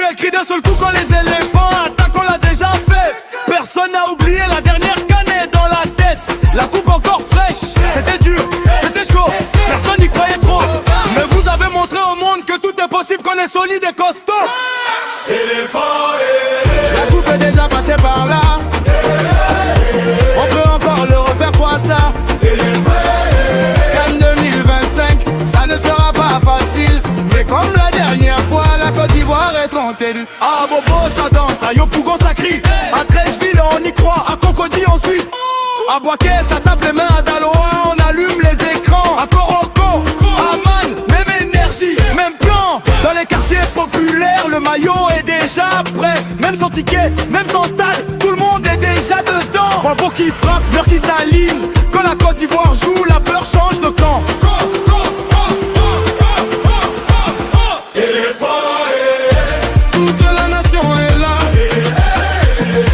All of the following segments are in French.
elle crie d'un seul coup quand les éléphants attaquent, on l'a déjà fait. Personne n'a oublié la dernière canette dans la tête. La coupe encore fraîche, c'était dur, c'était chaud, personne n'y croyait trop. Mais vous avez montré au monde que tout est possible, qu'on est solide et costaud. La coupe est déjà passée par là. On peut encore le refaire, quoi ça? Cannes 2025, ça ne sera pas facile. Mais comme la dernière fois, la Côte d'Ivoire est tranquille. À Bobo ça danse, à Yopougon ça crie, à Trècheville on y croit, à Cocody on suit, à Boaké ça tape les mains, à Daloa on allume les écrans, à Koroko, à Man, même énergie, même plan. Dans les quartiers populaires, le maillot est déjà prêt. Même sans ticket, même sans stade, tout le monde est déjà dedans. Point beau qui frappe, l'heure qui s'aligne. Quand la Côte d'Ivoire joue, la peur change de camp. Toute la nation est là.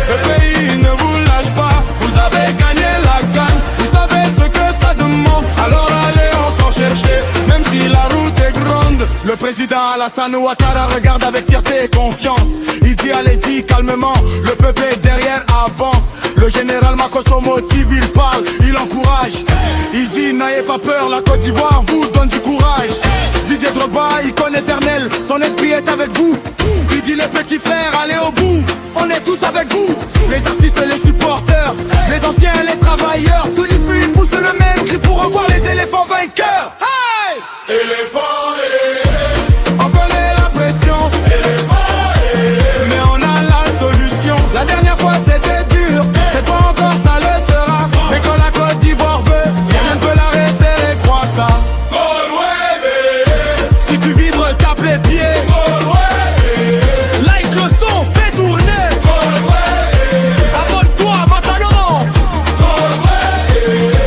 Le pays ne vous lâche pas. Vous avez gagné la canne, vous savez ce que ça demande. Alors allez encore chercher, même si la route est grande. Le président Alassane Ouattara regarde avec fierté et confiance. Il dit allez-y calmement, le peuple est derrière, avance. Le général Makosso motive, il parle, il encourage. Il dit n'ayez pas peur, la Côte d'Ivoire vous donne du courage. Didier Drogba, icône éternelle, son esprit est avec vous. Il dit les petits frères, allez au bout, on est tous avec vous. Les artistes, les supporters, les anciens, les travailleurs, tous les fruits poussent le même cri pour revoir les éléphants vainqueurs. Hey! On connaît la pression, mais on a la solution. La dernière fois c'était dur, cette fois encore ça le sera. Mais quand la Côte d'Ivoire veut, rien ne peut l'arrêter, crois ça. Si tu vibres, tape les pieds. Like le son, fais tourner. Abonne-toi, maintenant.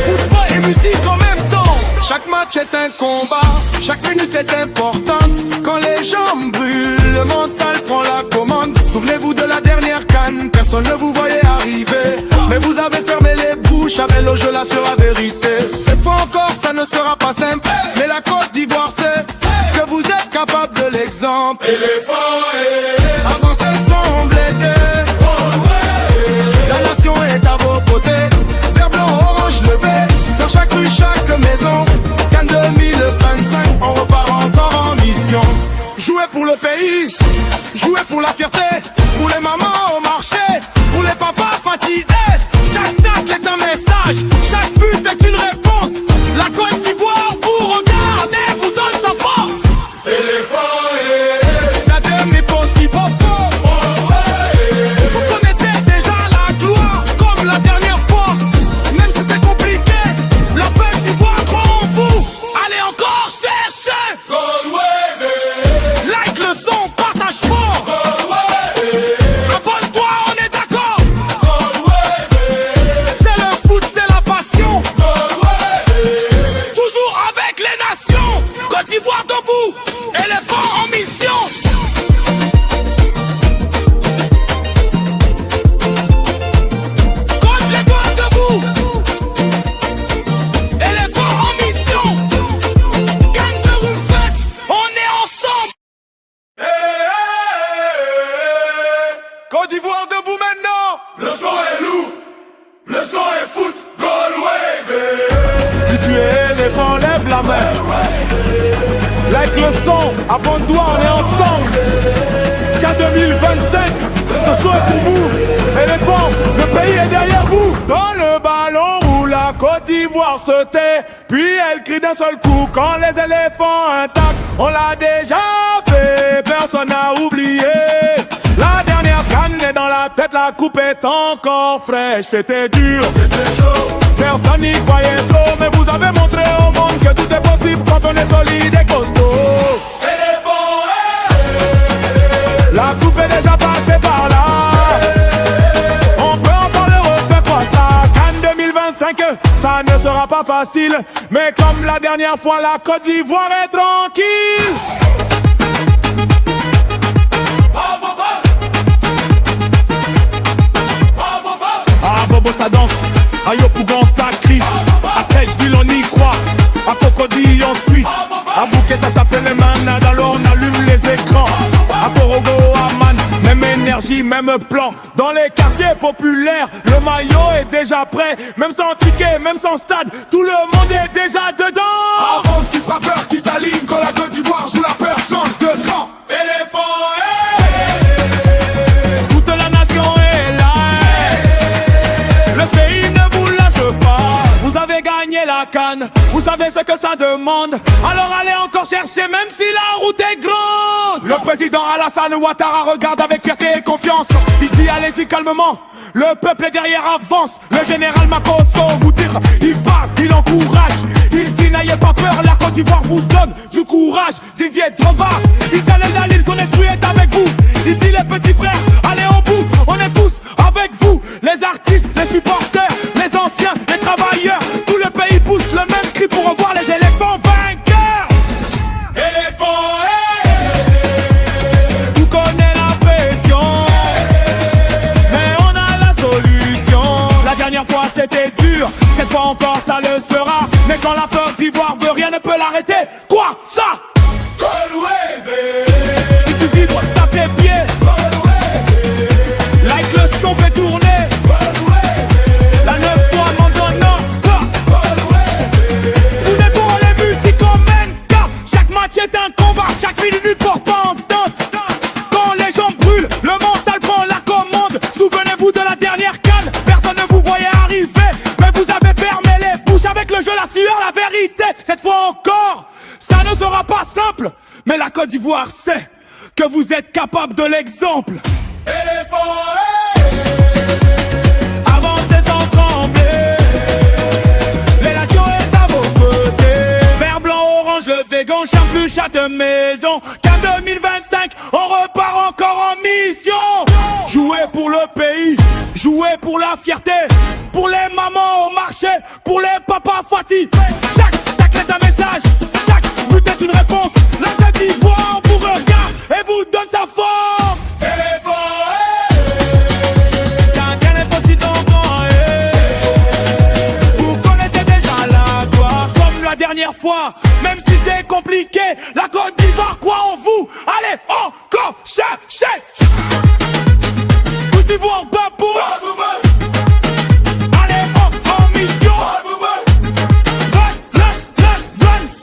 Football et musique en même temps. Chaque match est un combat, chaque minute est importante. Quand les jambes brûlent, le mental prend la commande. Souvenez-vous de la dernière canne, personne ne vous voyait arriver. Mais vous avez fermé les bouches, avec le jeu là sera vérité. Cette fois encore ça ne sera pas simple, mais la Côte d'Ivoire sait que vous êtes capable de l'exemple. Avancez sans bleder, la nation est à vos côtés. Vert, blanc, orange, levé, dans chaque rue, chaque maison. Cannes 2025, on repart encore en mission. Jouez pour le pays, jouez pour la fierté, pour les mamans au marché, pour les papas fatigués. Chaque tacle est un message, chaque but est une réponse. La Côte d'Ivoire vous regarde et vous donne sa force. La demi-possible popo. Vous connaissez déjà la gloire, comme la dernière fois. Même si c'est compliqué, la Côte d'Ivoire croit en vous. Allez encore chercher. Like le son, partage fort. Abonne-toi, on est d'accord. C'est le foot, c'est la passion. Toujours avec les nations. Côte d'Ivoire debout, éléphant en mission. Côte d'Ivoire debout, éléphant en mission. Cannes de Roufette, on est ensemble. Côte d'Ivoire debout maintenant. Le son est loup, le son est foot, Galway. Si tu es éléphant, lève la main. Like le son, abonne-toi, on est ensemble. Cannes 2025, ce soir est pour vous. Éléphant, le pays est derrière vous. Dans le ballon roule, la Côte d'Ivoire se tait. Puis elle crie d'un seul coup quand les éléphants intacts. On l'a déjà fait, personne n'a oublié. La dernière canne est dans la tête, la coupe est encore fraîche. C'était dur, C'était chaud, personne n'y croyait trop. Mais vous avez montré au monde que tout est possible quand on est solide et costaud. La coupe est déjà passée par là. On peut encore le refaire, quoi ça. Cannes 2025, ça ne sera pas facile. Mais comme la dernière fois, la Côte d'Ivoire est tranquille. À Bobo ça danse, à Yopougon ça crie, à Trècheville on y croit, à Cocody on suit, à Bouquet ça tape les mains, dans l'eau on allume les écrans, à Korogo, à énergie, même plan. Dans les quartiers populaires, le maillot est déjà prêt. Même sans ticket, même sans stade, tout le monde est déjà dedans. Avant qui fera peur, qui s'aligne quand la Côte d'Ivoire joue la peur, change de camp. Éléphant, toute la nation est là. Le pays ne vous lâche pas. Vous avez gagné la CAN, vous savez ce que ça demande. Alors allez encore chercher même si la route est grande. le président Alassane Ouattara regarde avec fierté et confiance. Il dit allez-y calmement, le peuple est derrière, avance. Le général Makosso Moutir, il parle, il encourage. Il dit n'ayez pas peur, la Côte d'Ivoire vous donne du courage. Didier Drogba, Italien Dalil, son esprit est avec vous. Il dit les petits frères, allez au bout, on est tous avec vous. Les artistes, les supporters, les anciens, les travailleurs, tout le pays pousse le même cri pour revoir les éléphants vainqueurs. Éléphant, Tout connaît la pression, mais on a la solution. La dernière fois c'était dur, cette fois encore ça le sera. Mais quand la Côte d'Ivoire veut, rien ne peut l'arrêter. Quoi ça? Si tu vibres, tape les pieds. Like le son fait tourner. La 9-3 m'en donne un. Vous n'êtes pour les musiques en mène. Chaque match est un combat, chaque minute porte entente. Quand les gens brûlent, le mental prend la commande. Souvenez-vous de la dernière canne, personne ne vous voyait arriver. Mais vous avez fermé les bouches avec le jeu, la sueur, la vérité. Cette fois encore, ça ne sera pas simple. Mais la Côte d'Ivoire sait que vous êtes capable de l'exemple. Avancez sans trembler, les nations est à vos côtés. Vert, blanc, orange, le végan, champ chaque maison. Qu'en 2025, on repart encore en mission. Jouez pour le pays, jouez pour la fierté. Pour les mamans au marché, pour les papas Fati. Chaque tacle est un message, chaque but est une réponse. La Côte d'Ivoire vous regarde et vous donne sa force. Dernière fois, même si c'est compliqué, la Côte d'Ivoire croit en vous. Allez, encore chercher. Côte d'Ivoire, babou. Allez, en mission. 25.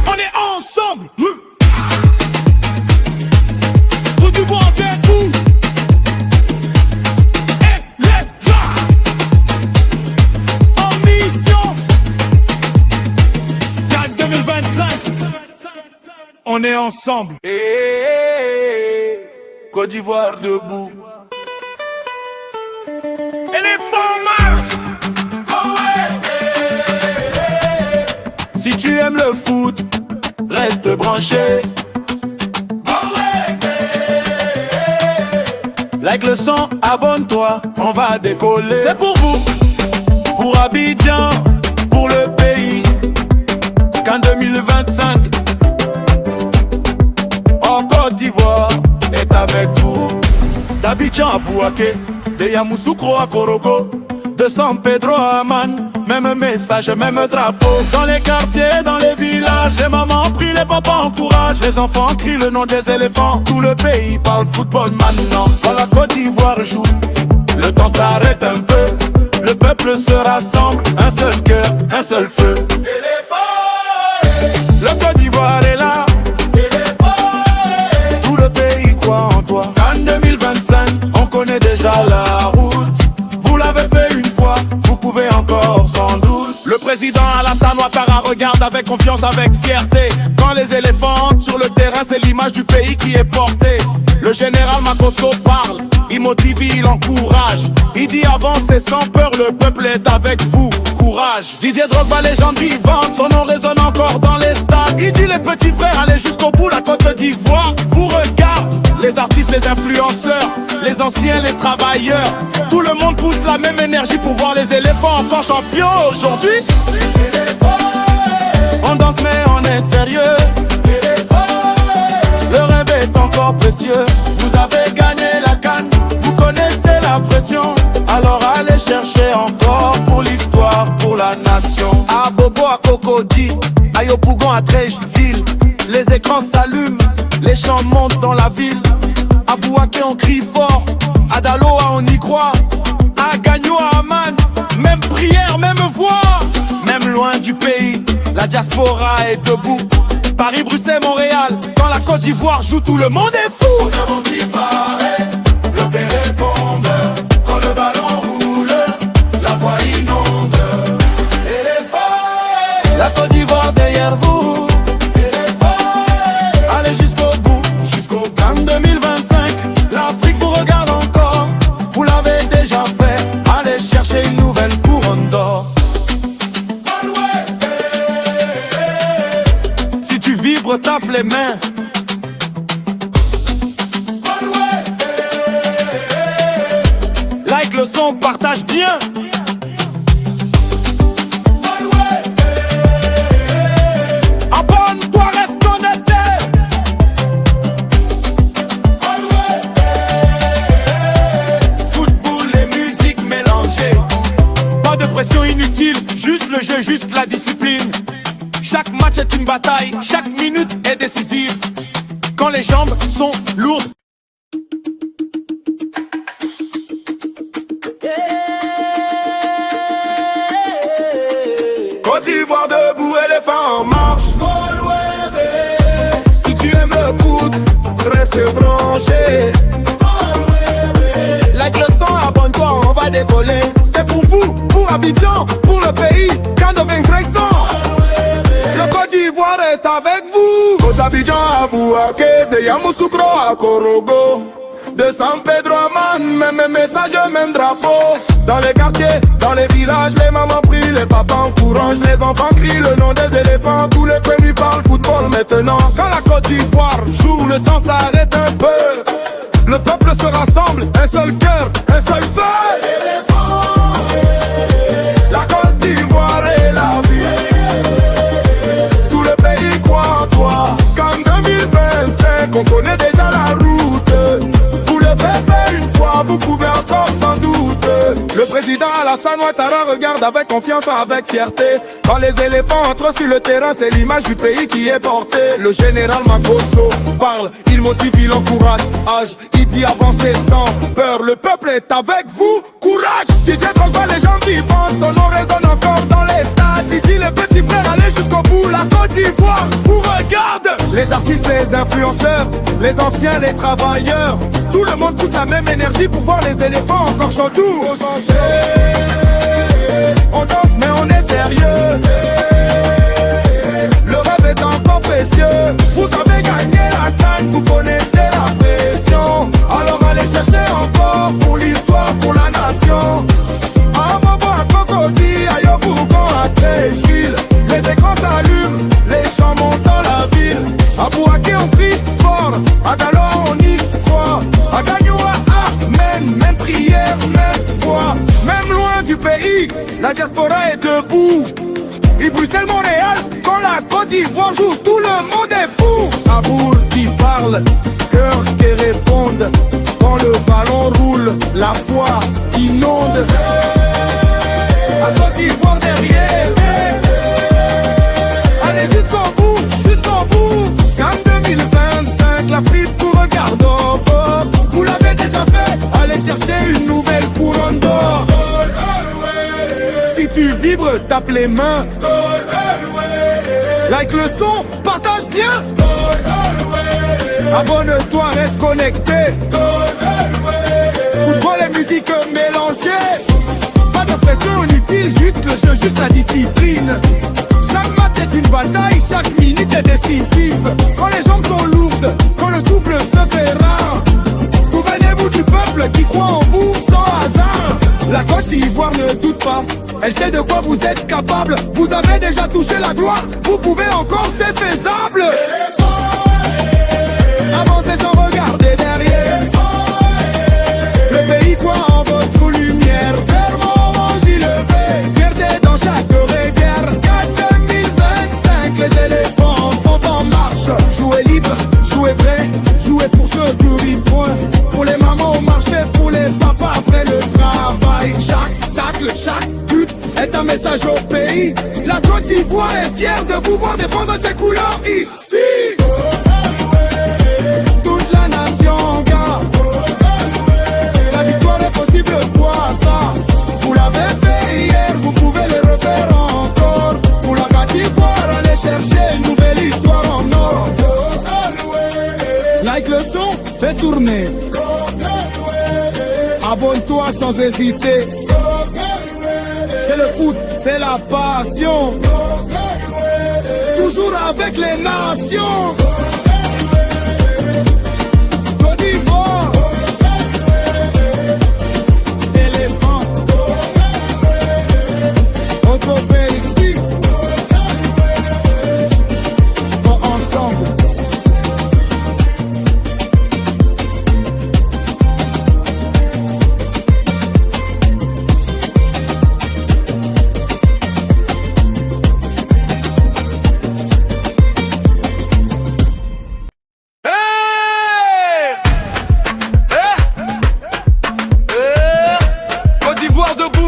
On est ensemble. Côte d'Ivoire, debout. Et les gens. On est ensemble. Côte d'Ivoire debout. Éléphant marche. Si tu aimes le foot, reste branché. Like le son, abonne-toi, on va décoller. C'est pour vous, Pour Abidjan, pour le pays. Qu'en 2025, Côte d'Ivoire est avec vous. D'Abidjan à Bouaké, de Yamoussoukro à Korogo, de San Pedro à Amman, même message, même drapeau. Dans les quartiers, dans les villages, les mamans prient, les papas encouragent. Les enfants crient le nom des éléphants. Tout le pays parle football maintenant. Quand la Côte d'Ivoire joue, le temps s'arrête un peu. Le peuple se rassemble, un seul cœur, un seul feu. Le Côte d'Ivoire est là. Tout le pays croit en toi. En 2025, on connaît déjà la route. Vous l'avez fait une fois, vous pouvez encore sans doute. Le président Alassane Ouattara regarde avec confiance, avec fierté. Quand les éléphants entrent sur le terrain, c'est l'image du pays qui est portée. Le général Makosso parle, il motive, il encourage. Il dit avancez sans peur, le peuple est avec vous. Courage. Didier Drogba, légende vivante, son nom résonne encore dans les stades. Il dit les petits frères, allez jusqu'au bout, la Côte d'Ivoire vous regarde. Les artistes, les influenceurs, les anciens, les travailleurs. Tout le monde pousse la même énergie pour voir les éléphants encore champions aujourd'hui. On danse mais on est sérieux. Le rêve est encore précieux. Vous avez gagné la CAN, vous connaissez la pression. Alors allez chercher encore pour l'histoire, pour la nation. À Bobo, à Cocody, à Yopougon, à Trècheville, les écrans s'allument. Les chants montent dans la ville. À Bouaké on crie fort, à Daloa on y croit, à Gagno, à Amman, même prière, même voix. Même loin du pays, la diaspora est debout. Paris, Bruxelles, Montréal, quand la Côte d'Ivoire joue, tout le monde est fou. Au diamant qui paraît, le père répond. Quand le ballon roule, la voix inonde. Et les failles, la Côte d'Ivoire derrière vous. et les failles, Allez jusqu'au bout, jusqu'au en 2025, l'Afrique vous regarde encore. Vous l'avez déjà fait, allez chercher une nouvelle couronne d'or. Si tu vibres, tape les mains. Like le son, partage bien. Abonne-toi, reste connecté. Football et musique mélangées. Pas de pression inutile, juste le jeu, juste la discipline. Chaque match est une bataille, chaque minute est décisive. Quand les jambes sont lourdes. Côte d'Ivoire debout, éléphant en marche. Si tu aimes le foot, reste branché. Like le son, abonne-toi, on va décoller. C'est pour vous, pour Abidjan, pour le pays. Quand on vaincra le Côte d'Ivoire est avec vous. Côte d'Abidjan à Bouaké, de Yamoussoukro à Korogo, de San Pedro à Man, même message, même drapeau. Dans les quartiers, dans les villages, les mamans prient, les papas encouragent, les enfants crient le nom des éléphants. Tous les pays parlent football maintenant. Quand la Côte d'Ivoire joue, le temps s'arrête un peu. Le peuple se rassemble, un seul cœur, un seul feu. La Côte d'Ivoire est la vie. Tout le pays croit en toi. Qu'en 2025, on connaît déjà la route. Vous le faites faire une fois, vous pouvez encore sans doute. Le président Alassane Ouattara regarde avec confiance, avec fierté. Quand les éléphants entrent sur le terrain, c'est l'image du pays qui est portée. Le général Makosso parle, il motive, il encourage. Il dit avancez sans peur, le peuple est avec vous. Courage, Didier Drogba, les gens vivantes, son nom résonne encore dans les stades. Il dit les petits frères, allez jusqu'au bout, la Côte d'Ivoire vous regarde. Les artistes, les influenceurs, les anciens, les travailleurs, tout le monde pousse la même énergie pour voir les éléphants encore chantout. On danse mais on est sérieux. Le rêve est encore précieux. Vous avez gagné la canne, vous connaissez la pression. Alors allez chercher encore pour l'histoire, pour la nation. À Bobo, à Cocody, à Yopougon, à Trècheville. Les écrans s'allument, les chants montent dans la ville. À Bouaké on crie fort, à Daloa on y croit. À Gagnoua, amen, même prière, même voix. Même loin du pays, la diaspora est debout. Et Bruxelles, Montréal, quand la Côte d'Ivoire joue, tout le monde est fou. Aboul qui parle, cœur qui répondent. Quand le ballon roule, la foi inonde. La Côte d'Ivoire derrière. Allez jusqu'au bout, jusqu'au bout. Qu'en 2025, l'Afrique vous regarde au bord. Vous l'avez déjà fait, allez chercher une nouvelle couronne d'or. Si tu vibres, tape les mains. Like le son, partage bien. Abonne-toi, reste connecté. Football et musique mélangées. Pas de pression inutile, juste le jeu, juste la discipline. Chaque match est une bataille, chaque minute est décisive. Quand les jambes sont lourdes, quand le souffle se fait rare. Souvenez-vous du peuple qui croit en vous sans hasard. La Côte d'Ivoire ne doute pas, elle sait de quoi vous êtes capable. Vous avez déjà touché la gloire, vous pouvez encore, c'est faisable. Avancez sans regarder derrière. Le pays croit en votre lumière. Fermement orange levé, fierté dans chaque rivière. Gagne 2025, les éléphants sont en marche. Jouez libre, jouez vrai, jouez pour ceux qui rient point. Pour les mamans au marché, pour les papas après le travail. Chaque tacle, chaque but est un message au pays. La Côte d'Ivoire est fière de pouvoir défendre ses couleurs ici. Like le son, fais tourner. Abonne-toi sans hésiter. C'est le foot, c'est la passion. Toujours avec les nations. Côte d'Ivoire. Éléphant. On te félicite. Bon, ensemble.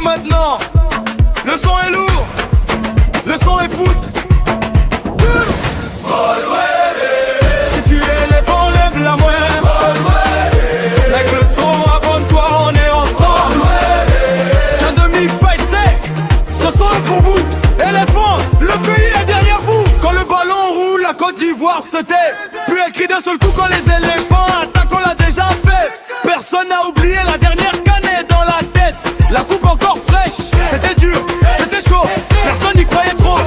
Maintenant, le son est lourd, le son est foot. Si tu es éléphant, lève la main. Avec le son, abonne-toi, on est ensemble. Qu'un demi-paille sec, ce son est pour vous. Éléphant, le pays est derrière vous. Quand le ballon roule, la Côte d'Ivoire se tait. Puis elle crie d'un seul coup quand les éléphants attaquent, on l'a déjà fait. Personne n'a oublié la dernière canette dans la tête. La coupe encore fraîche, c'était dur, c'était chaud, personne n'y croyait trop.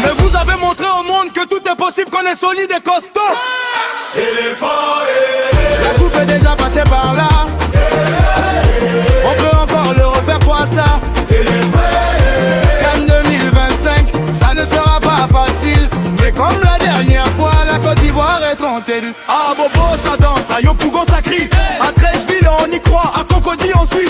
Mais vous avez montré au monde que tout est possible, qu'on est solide et costaud. Éléphant, la coupe est déjà passée par là. On peut encore le refaire, quoi ça? Cannes 2025, ça ne sera pas facile. Mais comme la dernière fois, la Côte d'Ivoire est trontée. Ah Bobo ça danse, à Yopougon ça crie. À Trècheville on y croit, à Cocody on suit.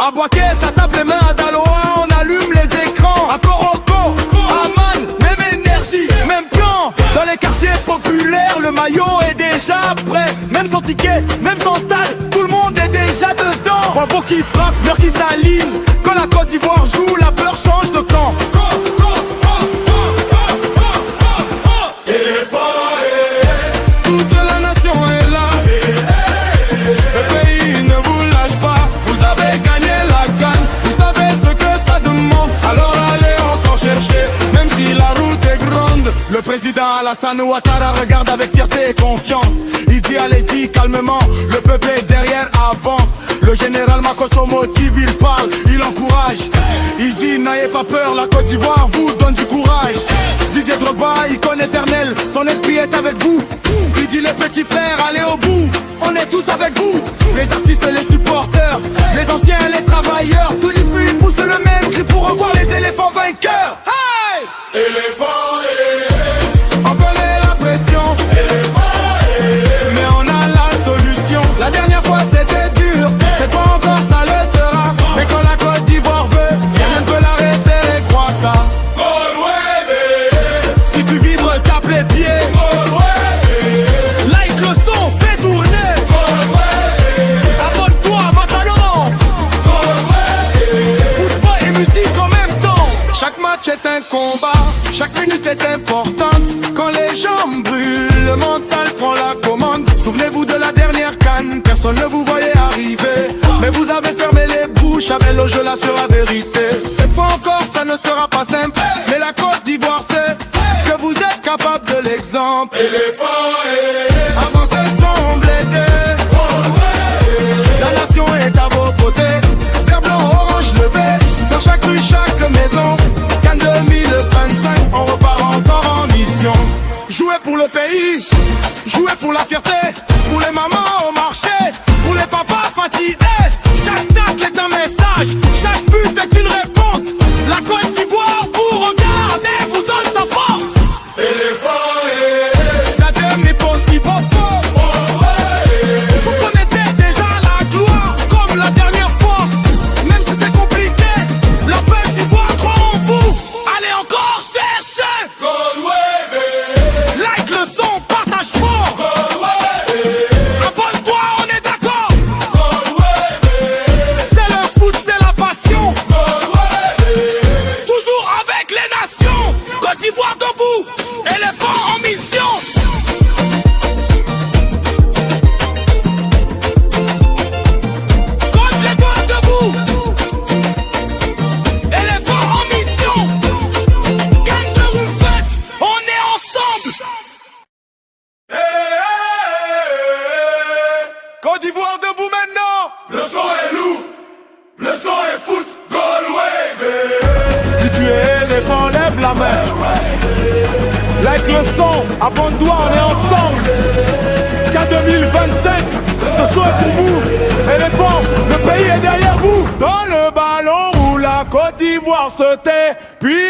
À Boaké, ça tape les mains, à Daloa, on allume les écrans. À Koroko, à Man, même énergie, même plan. Dans les quartiers populaires, le maillot est déjà prêt. Même sans ticket, même sans stade, tout le monde est déjà dedans. Bobo qui frappe, l'heure qui s'aligne. Quand la Côte d'Ivoire joue, la peur change de camp. Toute la nation est là. Le pays ne vous lâche pas. Vous avez gagné la canne. Vous savez ce que ça demande. Alors allez encore chercher, même si la route est grande. Le président Alassane Ouattara regarde avec fierté et confiance. Il dit allez-y calmement, le peuple est derrière, avance. Le général Makosso motive, il parle, il encourage. Il dit n'ayez pas peur, la Côte d'Ivoire vous donne du courage. Didier Drogba, icône éternelle, son esprit est avec vous. Il dit les petits frères, allez au bout, on est tous avec vous. Les artistes, les supporters, les anciens, les travailleurs. Tous les fruits poussent le même cri pour revoir les éléphants vainqueurs. Hey! On connaît la pression, mais on a la solution. La dernière fois c'était dur, cette fois encore ça le sera. Mais quand la Côte d'Ivoire veut, rien ne peut l'arrêter, crois ça. Si tu vibres, tape les pieds. Like le son, fais tourner. Abonne-toi maintenant. Football et musique en même temps. Chaque match est un combat, chaque minute est importante. Quand les jambes brûlent, le mental prend la commande. Souvenez-vous de la dernière canne, personne ne vous voyait arriver. Mais vous avez fermé les bouches, avec le jeu là sur la vérité. Cette fois encore ça ne sera pas simple, mais la Côte d'Ivoire sait que vous êtes capable de l'exemple. Avancez ensemble les deux. La nation est à vos côtés. Vert, blanc, orange levé. Dans chaque rue, chaque maison. Cannes 2025, on repart encore en mission. Jouez pour le pays, jouez pour la fierté. Pour les mamans au marché, pour les papas fatigués. Chaque tacle est un message, chaque but est une réponse. La Côte d'Ivoire vous regarde et vous donne sa force. La demi possible. Côte d'Ivoire debout maintenant. Le son est lourd, le son est foot, Galway. Si tu es éléphant, lève la main. Like le son, abonne-toi, on est ensemble. Qu'à 2025, ce son est pour vous. Éléphant, le pays est derrière vous. Dans le ballon où la Côte d'Ivoire se tait, puis